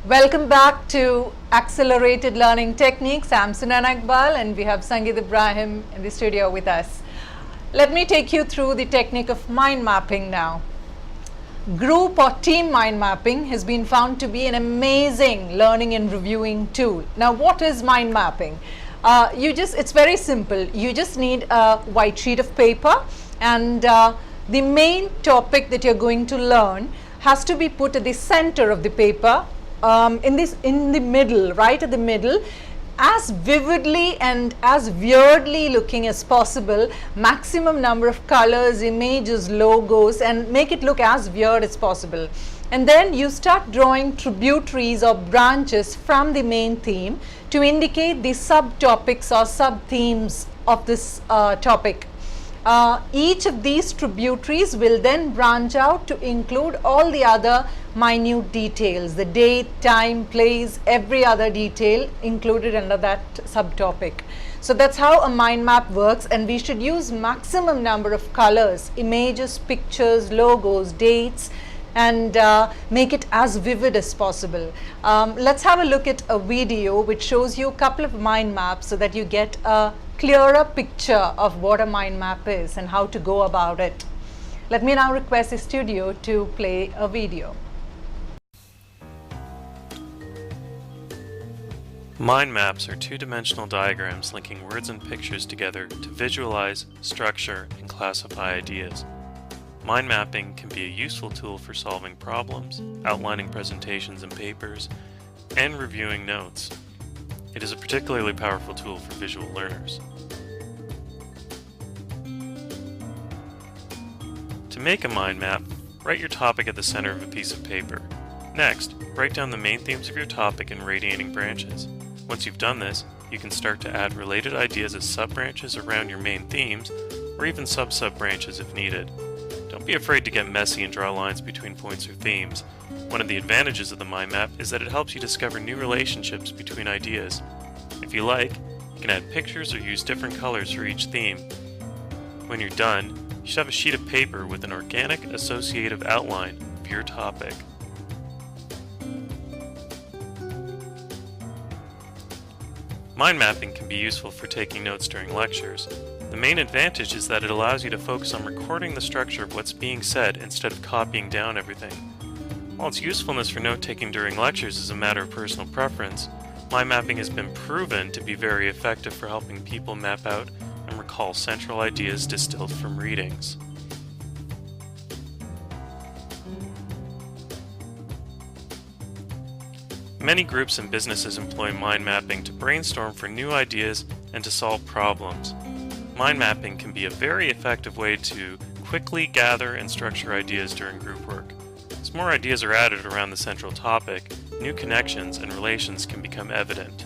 Welcome back to Accelerated Learning Techniques. I'm Sunan Iqbal and we have Sangeet Ibrahim in the studio with us. Let me take you through the technique of mind mapping now. Group or team mind mapping has been found to be an amazing learning and reviewing tool. Now, what is mind mapping? It's very simple. You just need a white sheet of paper and the main topic that you're going to learn has to be put at the center of the paper, in the middle, right at the middle, as vividly and as weirdly looking as possible, maximum number of colors, images, logos, and make it look as weird as possible. And then you start drawing tributaries or branches from the main theme to indicate the subtopics or sub-themes of this topic. Each of these tributaries will then branch out to include all the other minute details, the date, time, place, every other detail included under that subtopic. So that's how a mind map works, and we should use maximum number of colors, images, pictures, logos, dates, and make it as vivid as possible. Let's have a look at a video which shows you a couple of mind maps so that you get a clearer picture of what a mind map is and how to go about it. Let me now request the studio to play a video. Mind maps are two-dimensional diagrams linking words and pictures together to visualize, structure, and classify ideas. Mind mapping can be a useful tool for solving problems, outlining presentations and papers, and reviewing notes. It is a particularly powerful tool for visual learners. To make a mind map, write your topic at the center of a piece of paper. Next, write down the main themes of your topic in radiating branches. Once you've done this, you can start to add related ideas as sub-branches around your main themes, or even sub-sub-branches if needed. Don't be afraid to get messy and draw lines between points or themes. One of the advantages of the mind map is that it helps you discover new relationships between ideas. If you like, you can add pictures or use different colors for each theme. When you're done, you should have a sheet of paper with an organic associative outline of your topic. Mind mapping can be useful for taking notes during lectures. The main advantage is that it allows you to focus on recording the structure of what's being said instead of copying down everything. While its usefulness for note-taking during lectures is a matter of personal preference, mind mapping has been proven to be very effective for helping people map out and recall central ideas distilled from readings. Many groups and businesses employ mind mapping to brainstorm for new ideas and to solve problems. Mind mapping can be a very effective way to quickly gather and structure ideas during group work. As more ideas are added around the central topic, new connections and relations can become evident.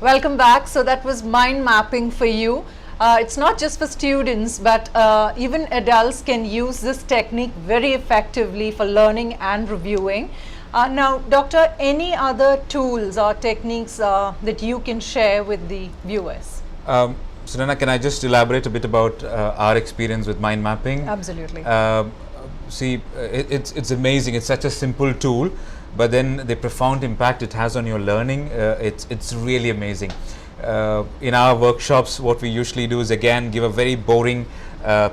Welcome back. So that was mind mapping for you. It's not just for students, but even adults can use this technique very effectively for learning and reviewing. Now, Doctor, any other tools or techniques that you can share with the viewers? Sunana, can I just elaborate a bit about our experience with mind mapping? Absolutely. See, it's amazing. It's such a simple tool, but then the profound impact it has on your learning, it's really amazing. In our workshops, what we usually do is again give a very boring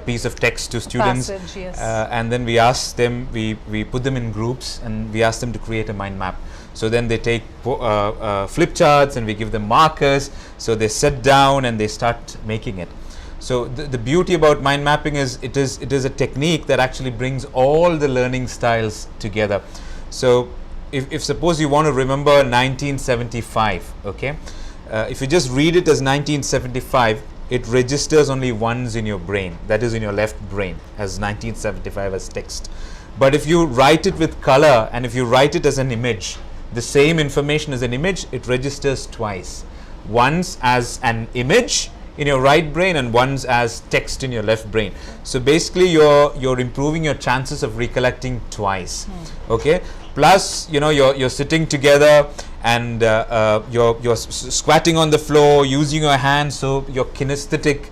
piece of text to students, Passage, yes. And then we ask them, we put them in groups and we ask them to create a mind map. So then they take flip charts and we give them markers, so they sit down and they start making it. So the beauty about mind mapping is it is a technique that actually brings all the learning styles together. So if suppose you want to remember 1975, okay, if you just read it as 1975, it registers only once in your brain, that is in your left brain, as 1975 as text. But if you write it with color and if you write it as an image, the same information as an image, it registers twice. Once as an image in your right brain and one's as text in your left brain. So basically you're improving your chances of recollecting twice. Okay, plus you're sitting together and you're squatting on the floor using your hands, so your kinesthetic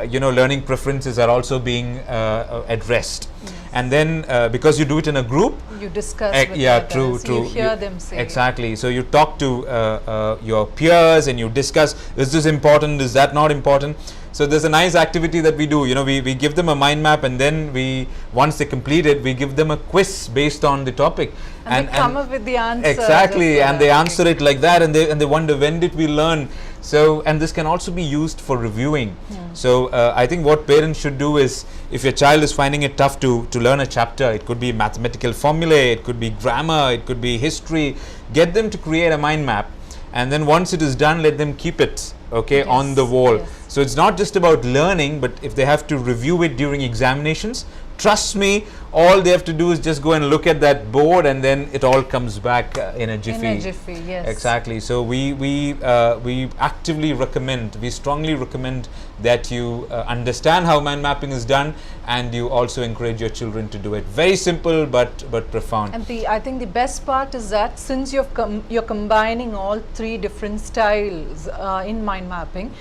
learning preferences are also being addressed. And then because you do it in a group, you discuss with true. You hear them say. Exactly. So you talk to your peers and you discuss, is this important, is that not important? So there's a nice activity that we do. We give them a mind map, and then once they complete it, we give them a quiz based on the topic. And they come up with the answer. Exactly, and they answer it like that, and they wonder, when did we learn? So, and this can also be used for reviewing. So I think what parents should do is, if your child is finding it tough to learn a chapter, it could be mathematical formulae, it could be grammar, it could be history, get them to create a mind map, and then once it is done, let them keep it on the wall. So it's not just about learning, but if they have to review it during examinations, trust me, all they have to do is just go and look at that board, and then it all comes back in a jiffy. In a jiffy, yes. Exactly. So we actively recommend, we strongly recommend that you understand how mind mapping is done, and you also encourage your children to do it. Very simple but profound. And I think the best part is that since you're combining all three different styles in mind mapping,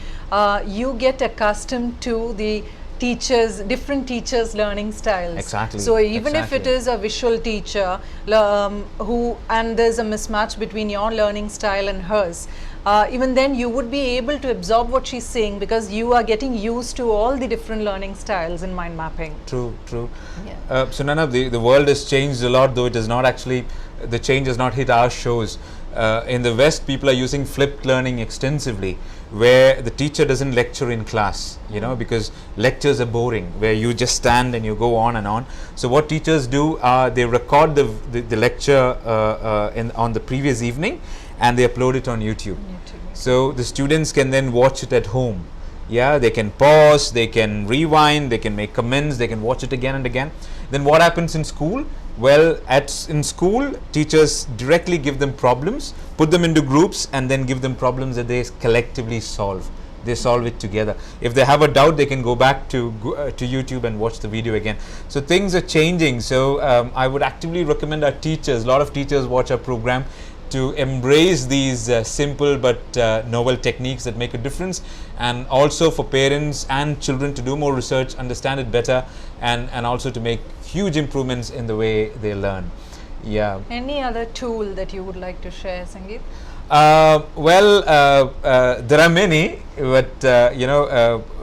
you get accustomed to the different teachers' learning styles. Exactly. So even if it is a visual teacher and there's a mismatch between your learning style and hers, even then you would be able to absorb what she's saying, because you are getting used to all the different learning styles in mind mapping. True. Yeah. Sunana, the world has changed a lot, though it has not actually, the change has not hit our shows. In the West, people are using flipped learning extensively, where the teacher doesn't lecture in class, because lectures are boring, where you just stand and you go on and on. So what teachers do, they record the lecture on the previous evening, and they upload it on YouTube. So the students can then watch it at home. They can pause, they can rewind, they can make comments, they can watch it again and again. Then what happens in school? Well, in school, teachers directly give them problems, put them into groups, and then give them problems that they collectively solve. They solve it together. If they have a doubt, they can go back to YouTube and watch the video again. So things are changing. So I would actively recommend our teachers, a lot of teachers watch our program, to embrace these simple but novel techniques that make a difference, and also for parents and children to do more research, understand it better, and also to make huge improvements in the way they learn. Any other tool that you would like to share, Sangeet? There are many, but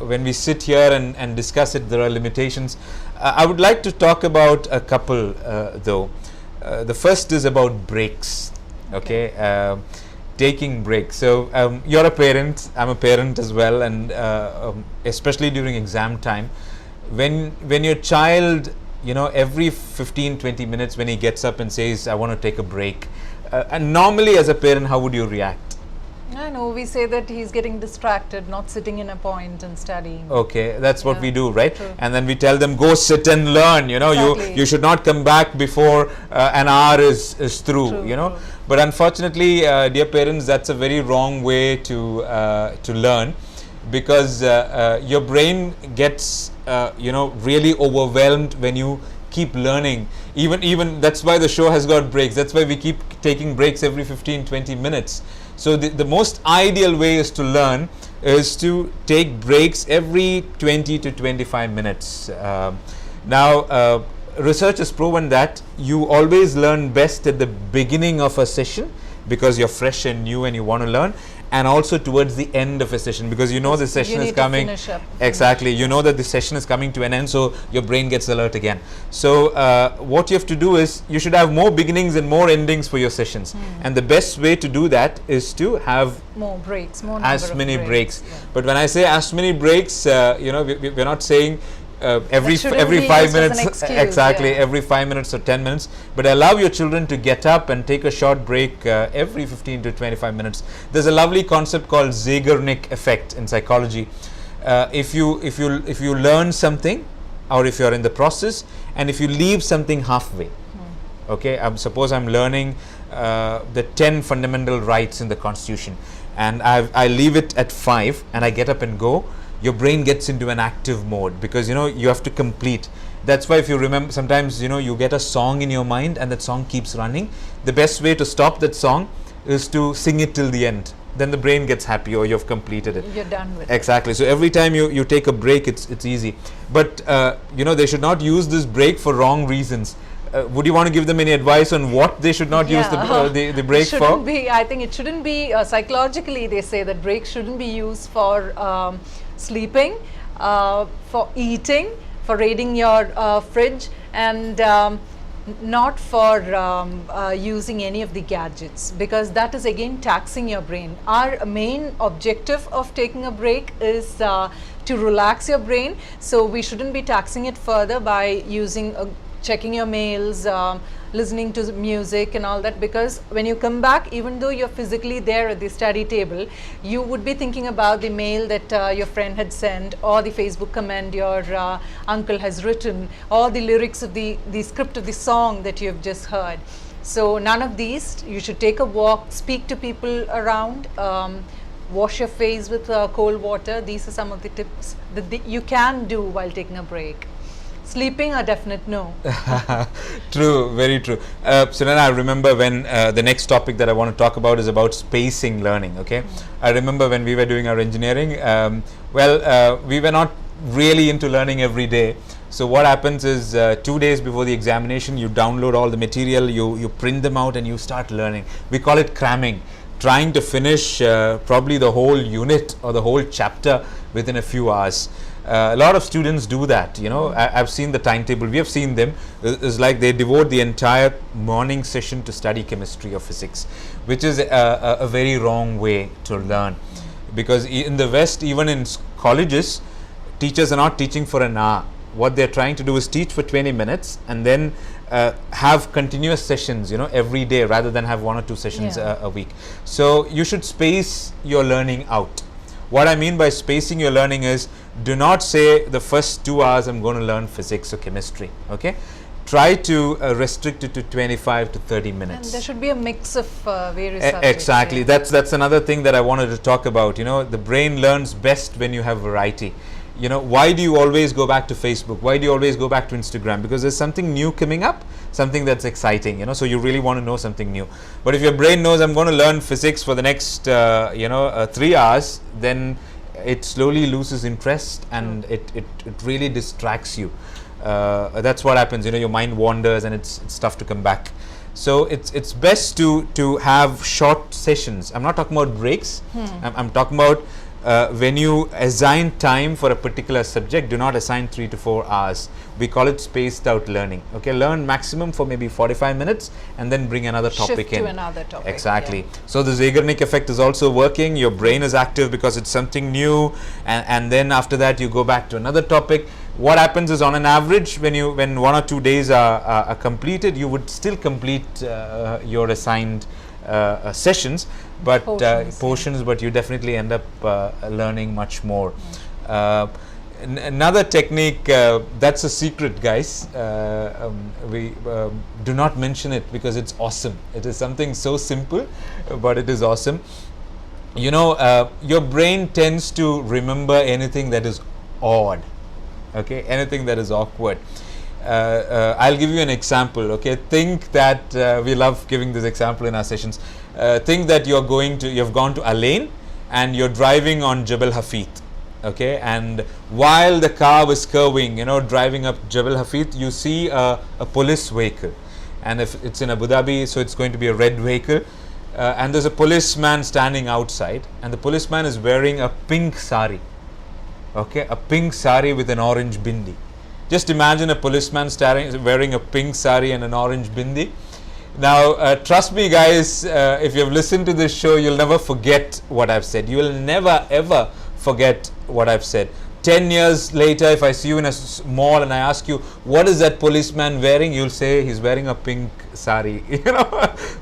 when we sit here and discuss it, there are limitations. I would like to talk about a couple though. The first is about breaks. Taking breaks. So you're a parent, I'm a parent as well, and especially during exam time, when your child, every 15-20 minutes, when he gets up and says, I want to take a break, and normally as a parent, how would you react? I know, we say that he's getting distracted, not sitting in a point and studying. Okay, that's what we do, right? True. And then we tell them, go sit and learn. Exactly. You should not come back before an hour is through. True. But unfortunately, dear parents, that's a very wrong way to learn, because your brain gets really overwhelmed when you keep learning. Even that's why the show has got breaks. That's why we keep taking breaks every 15-20 minutes. So the most ideal way is to learn is to take breaks every 20 to 25 minutes. Now, research has proven that you always learn best at the beginning of a session, because you're fresh and new and you want to learn, and also towards the end of a session, because the session is coming. Exactly, you know that the session is coming to an end, so your brain gets alert again. So what you have to do is, you should have more beginnings and more endings for your sessions, and the best way to do that is to have more breaks, as many breaks. But when I say as many breaks, we're not saying every 5 minutes, exactly, every 5 minutes or 10 minutes, but allow your children to get up and take a short break every 15 to 25 minutes. There's a lovely concept called Zeigarnik effect in psychology. If you learn something, or if you're in the process, and if you leave something halfway, suppose I'm learning the 10 fundamental rights in the Constitution, and I leave it at 5 and I get up and go. your brain gets into an active mode, because you have to complete. That's why if you remember, sometimes you get a song in your mind and that song keeps running. The best way to stop that song is to sing it till the end. Then the brain gets happy, or you've completed it. You're done with Exactly. So every time you take a break, it's easy. But they should not use this break for wrong reasons. Would you want to give them any advice on what they should not use the break for? I think it shouldn't be, psychologically they say that breaks shouldn't be used for sleeping, for eating, for raiding your fridge, and not for using any of the gadgets, because that is again taxing your brain. Our main objective of taking a break is to relax your brain, so we shouldn't be taxing it further by checking your mails, listening to music and all that, because when you come back, even though you're physically there at the study table, you would be thinking about the mail that your friend had sent, or the Facebook comment your uncle has written, or the lyrics of the script of the song that you have just heard. So none of these. You should take a walk, speak to people around, wash your face with cold water. These are some of the tips that you can do while taking a break. Sleeping, a definite no. True, very true. Sunana, I remember when the next topic that I want to talk about is about spacing learning. Okay, I remember when we were doing our engineering. We were not really into learning every day. So what happens is 2 days before the examination, you download all the material, you print them out, and you start learning. We call it cramming. Trying to finish probably the whole unit or the whole chapter within a few hours. A lot of students do that. I've seen the timetable. We have seen them. It's like they devote the entire morning session to study chemistry or physics, which is a very wrong way to learn. Because in the West, even in colleges, teachers are not teaching for an hour. What they're trying to do is teach for 20 minutes and then have continuous sessions, every day, rather than have 1 or 2 sessions a week. So you should space your learning out. What I mean by spacing your learning is, do not say the first 2 hours I'm going to learn physics or chemistry. Okay, try to restrict it to 25 to 30 minutes. And there should be a mix of various subjects. Exactly. Yeah. That's another thing that I wanted to talk about. The brain learns best when you have variety. Why do you always go back to Facebook? Why do you always go back to Instagram? Because there's something new coming up, something that's exciting, so you really want to know something new. But if your brain knows I'm going to learn physics for the next 3 hours, then it slowly loses interest, and it really distracts you. That's what happens. Your mind wanders, and it's tough to come back. So it's best to have short sessions. I'm not talking about breaks. I'm talking about when you assign time for a particular subject, do not assign 3 to 4 hours. We call it spaced out learning. Okay, learn maximum for maybe 45 minutes and then bring another topic in. Shift to another topic. Exactly. Yeah. So the Zeigarnik effect is also working. Your brain is active because it's something new, and then after that you go back to another topic. What happens is, on an average, when 1 or 2 days are completed, you would still complete your assigned sessions, but portions, but you definitely end up learning much more. Another technique, that's a secret, guys. We do not mention it because it's awesome. It is something so simple, but it is awesome. Your brain tends to remember anything that is odd. Okay, anything that is awkward. I'll give you an example. Okay, think that we love giving this example in our sessions. Think that you've gone to Al-Ain and you're driving on Jabal Hafid. Okay, and while the car was curving, driving up Jabal Hafid, you see a police vehicle, and if it's in Abu Dhabi, so it's going to be a red vehicle, and there's a policeman standing outside, and the policeman is wearing a pink sari. Okay, a pink sari with an orange bindi. Just imagine a policeman wearing a pink sari and an orange bindi. Now, trust me, guys, if you have listened to this show, you'll never forget what I've said. You will never ever forget what I've said. 10 years later, if I see you in a mall and I ask you, what is that policeman wearing? You'll say he's wearing a pink sari,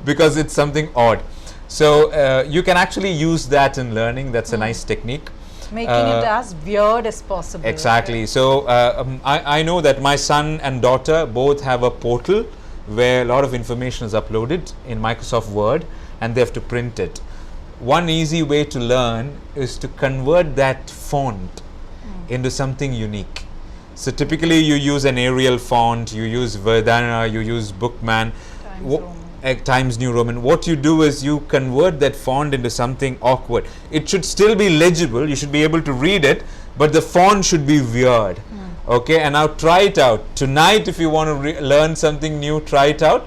because it's something odd. So you can actually use that in learning. That's a nice technique. Making it as weird as possible. Exactly. Right? So I know that my son and daughter both have a portal where a lot of information is uploaded in Microsoft Word, and they have to print it. One easy way to learn is to convert that font into something unique. So typically you use an Arial font, you use Verdana, you use Bookman, Times New Roman. What you do is you convert that font into something awkward. It should still be legible, you should be able to read it, but the font should be weird. Okay, and now try it out. Tonight, if you want to learn something new, try it out.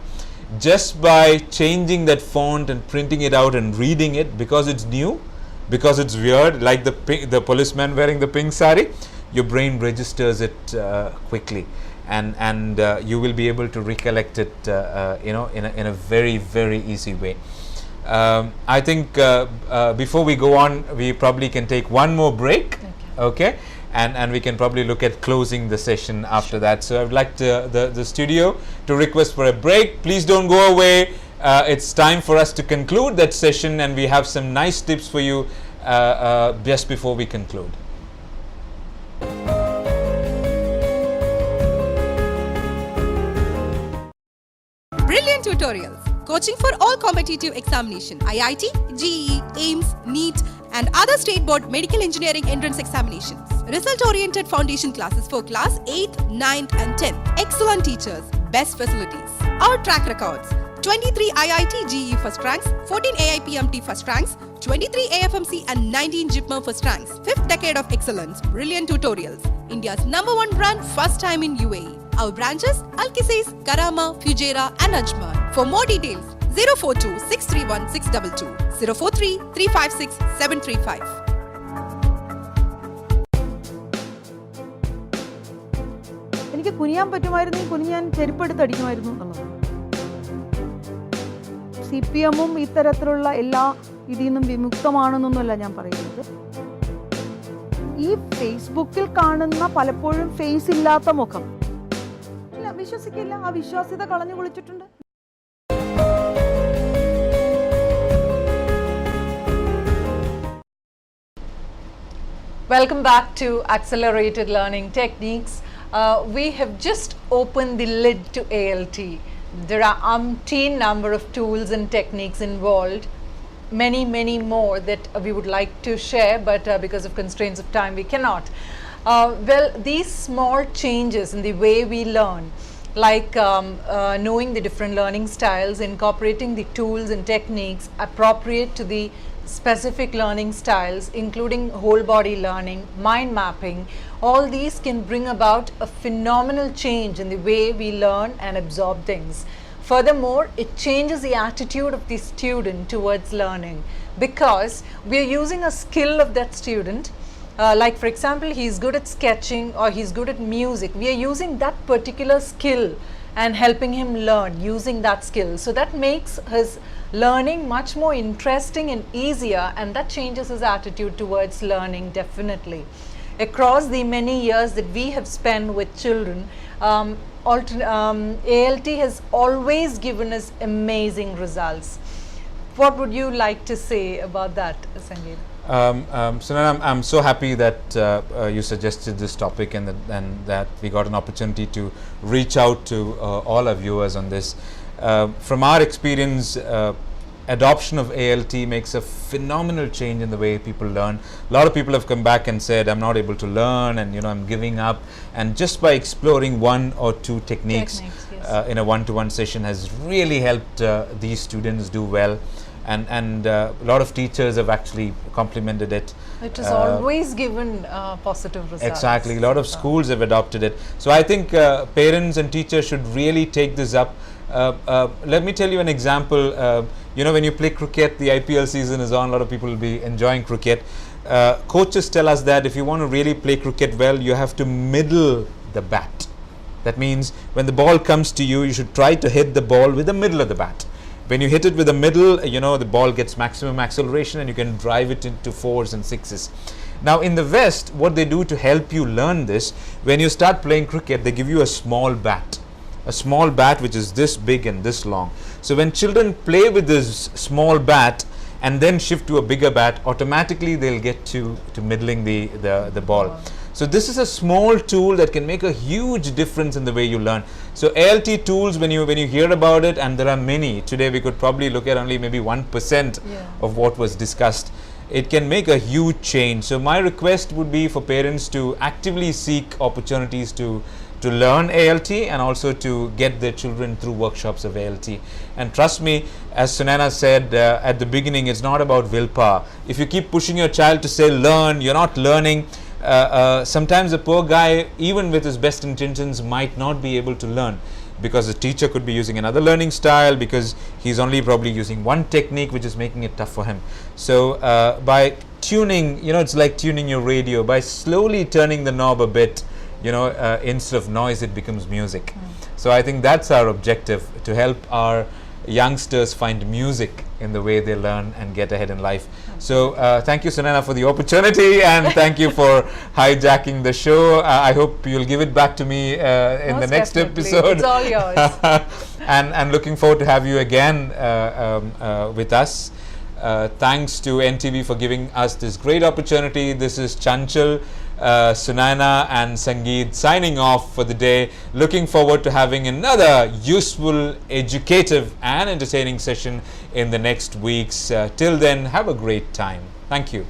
Just by changing that font and printing it out and reading it, because it's new, because it's weird, like the policeman wearing the pink sari, your brain registers it quickly, and you will be able to recollect it, in a very, very easy way. I think before we go on, we probably can take one more break. Okay. And we can probably look at closing the session after that. So I would like the studio to request for a break. Please don't go away. It's time for us to conclude that session, and we have some nice tips for you just before we conclude. Brilliant tutorials. Coaching for all competitive examination, IIT, JEE, AIMS, NEET, and other state board medical engineering entrance examinations. Result-oriented foundation classes for class 8th, 9th, and 10th. Excellent teachers, best facilities. Our track records: 23 IIT JEE first ranks, 14 AIPMT first ranks, 23 AFMC and 19 JIPMER first ranks. 5th decade of excellence, brilliant tutorials. India's #1 brand, first time in UAE. Our branches: Al-Qisais, Karama, Fujairah, and Ajman. For more details, 042 631 622, 043 356 735. എനിക്ക് കുനിയാൻ പറ്റുമായിരുന്നു, കുനിയാൻ ചെരുപ്പെടുത്ത് അടിക്കുമായിരുന്നു എന്നുള്ളത്. CPM-ഉം ഇത്തരത്തിലുള്ള എല്ലാ ഇതിൽ നിന്നും വിമുക്തമാണെന്നൊന്നുമല്ല ഞാൻ പറയുന്നത്. ഈ ഫേസ്ബുക്കിൽ കാണുന്ന പലപ്പോഴും ഫേസ് ഇല്ലാത്ത മുഖം ഇല്ല, വിശ്വസിക്കില്ല, ആ വിശ്വാസ്യത കളഞ്ഞു കുളിച്ചിട്ടുണ്ട്. Welcome back to Accelerated Learning Techniques. We have just opened the lid to ALT. There are umpteen number of tools and techniques involved, many, many more that we would like to share, but because of constraints of time, we cannot. Well, these small changes in the way we learn, like knowing the different learning styles, incorporating the tools and techniques appropriate to the specific learning styles, including whole body learning, mind mapping, all these can bring about a phenomenal change in the way we learn and absorb things. Furthermore, it changes the attitude of the student towards learning, because we are using a skill of that student. Like for example, he's good at sketching or he's good at music. We are using that particular skill and helping him learn using that skill. So that makes his learning much more interesting and easier, and that changes his attitude towards learning definitely. Across the many years that we have spent with children, ALT has always given us amazing results. What would you like to say about that, Sangeet? Sunan, I'm so happy that you suggested this topic, and that we got an opportunity to reach out to all our viewers on this. From our experience, adoption of ALT makes a phenomenal change in the way people learn. A lot of people have come back and said, I'm not able to learn, and I'm giving up. And just by exploring one or two techniques in a one-to-one session has really helped these students do well. And a lot of teachers have actually complimented it. It has always given positive results. Exactly. A lot of schools have adopted it. So I think parents and teachers should really take this up. Let me tell you an example. When you play cricket, the IPL season is on, a lot of people will be enjoying cricket. Coaches tell us that if you want to really play cricket well, you have to middle the bat. That means when the ball comes to you, you should try to hit the ball with the middle of the bat. When you hit it with the middle, the ball gets maximum acceleration and you can drive it into 4s and 6s. Now in the West, what they do to help you learn this, when you start playing cricket, they give you a small bat which is this big and this long. So when children play with this small bat and then shift to a bigger bat, automatically they'll get to middling the ball. So this is a small tool that can make a huge difference in the way you learn. So ALT tools, when you hear about it, and there are many, today we could probably look at only maybe 1% of what was discussed. it can make a huge change. So my request would be for parents to actively seek opportunities to learn ALT and also to get their children through workshops of ALT. And trust me, as Sunana said at the beginning, it's not about willpower. If you keep pushing your child to say learn, you're not learning. Sometimes the poor guy, even with his best intentions, might not be able to learn, because the teacher could be using another learning style, because he's only probably using one technique, which is making it tough for him. So by tuning, it's like tuning your radio, by slowly turning the knob a bit, instead of noise, it becomes music. So I think that's our objective, to help our youngsters find music in the way they learn and get ahead in life. So thank you, Sunana, for the opportunity, and thank you for hijacking the show. I hope you'll give it back to me in Most the next definitely. episode. It's all yours. and looking forward to have you again with us. Thanks to NTV for giving us this great opportunity. This is Chanchal, Sunana and Sangeet signing off for the day. Looking forward to having another useful, educative and entertaining session in the next weeks. Till then, have a great time. Thank you.